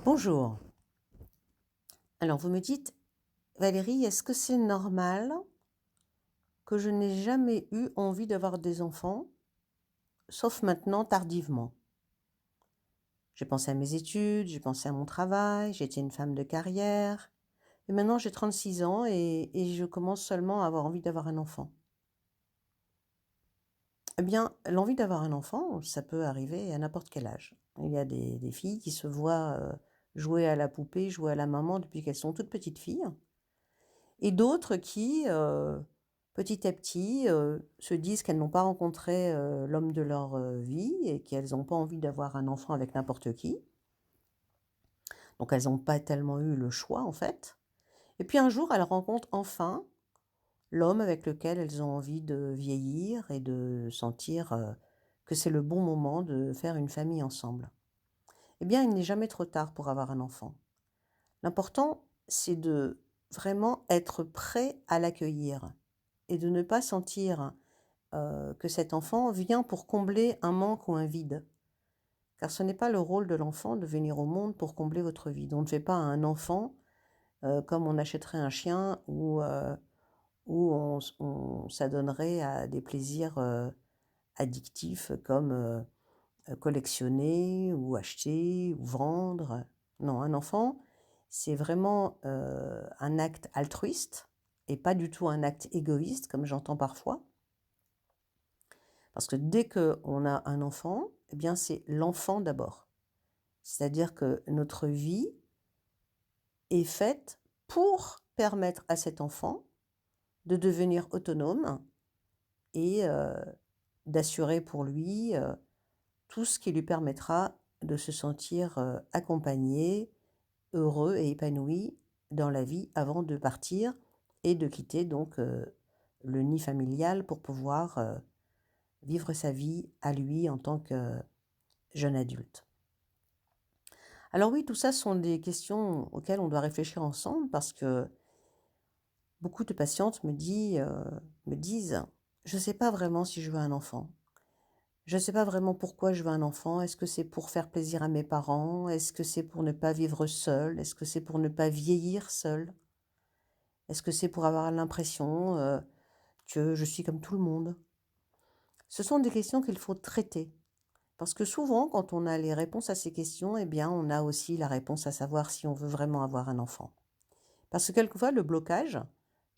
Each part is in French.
Bonjour. Alors vous me dites, Valérie, est-ce que c'est normal que je n'ai jamais eu envie d'avoir des enfants, sauf maintenant tardivement? J'ai pensé à mes études, j'ai pensé à mon travail, j'étais une femme de carrière, et maintenant j'ai 36 ans et je commence seulement à avoir envie d'avoir un enfant. Eh bien, l'envie d'avoir un enfant, ça peut arriver à n'importe quel âge. Il y a des filles qui se voient jouer à la poupée, jouer à la maman depuis qu'elles sont toutes petites filles. Et d'autres qui, petit à petit, se disent qu'elles n'ont pas rencontré, l'homme de leur, vie et qu'elles n'ont pas envie d'avoir un enfant avec n'importe qui. Donc elles n'ont pas tellement eu le choix, en fait. Et puis un jour, elles rencontrent enfin l'homme avec lequel elles ont envie de vieillir et de sentir, que c'est le bon moment de faire une famille ensemble. Eh bien, il n'est jamais trop tard pour avoir un enfant. L'important, c'est de vraiment être prêt à l'accueillir et de ne pas sentir que cet enfant vient pour combler un manque ou un vide. Car ce n'est pas le rôle de l'enfant de venir au monde pour combler votre vide. On ne fait pas un enfant comme on achèterait un chien ou on s'adonnerait à des plaisirs addictifs comme collectionner ou acheter ou vendre. Non, un enfant, c'est vraiment un acte altruiste et pas du tout un acte égoïste comme j'entends parfois. Parce que dès qu'on a un enfant, eh bien c'est l'enfant d'abord. C'est-à-dire que notre vie est faite pour permettre à cet enfant de devenir autonome et d'assurer pour lui tout ce qui lui permettra de se sentir accompagné, heureux et épanoui dans la vie avant de partir et de quitter donc le nid familial pour pouvoir vivre sa vie à lui en tant que jeune adulte. Alors oui, tout ça sont des questions auxquelles on doit réfléchir ensemble parce que beaucoup de patientes me disent, je ne sais pas vraiment si je veux un enfant. Je ne sais pas vraiment pourquoi je veux un enfant. Est-ce que c'est pour faire plaisir à mes parents? Est-ce que c'est pour ne pas vivre seule? Est-ce que c'est pour ne pas vieillir seule? Est-ce que c'est pour avoir l'impression que je suis comme tout le monde? Ce sont des questions qu'il faut traiter. Parce que souvent, quand on a les réponses à ces questions, eh bien, on a aussi la réponse à savoir si on veut vraiment avoir un enfant. Parce que quelquefois, le blocage,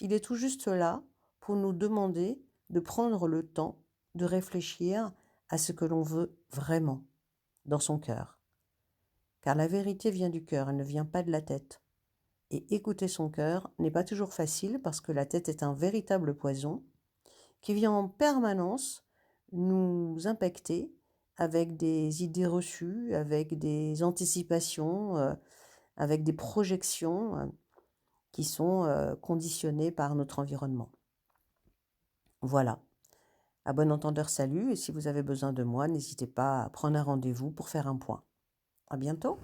il est tout juste là pour nous demander de prendre le temps de réfléchir à ce que l'on veut vraiment dans son cœur. Car la vérité vient du cœur, elle ne vient pas de la tête. Et écouter son cœur n'est pas toujours facile parce que la tête est un véritable poison qui vient en permanence nous impacter avec des idées reçues, avec des anticipations, avec des projections qui sont conditionnées par notre environnement. Voilà. À bon entendeur, salut, et si vous avez besoin de moi, n'hésitez pas à prendre un rendez-vous pour faire un point. À bientôt.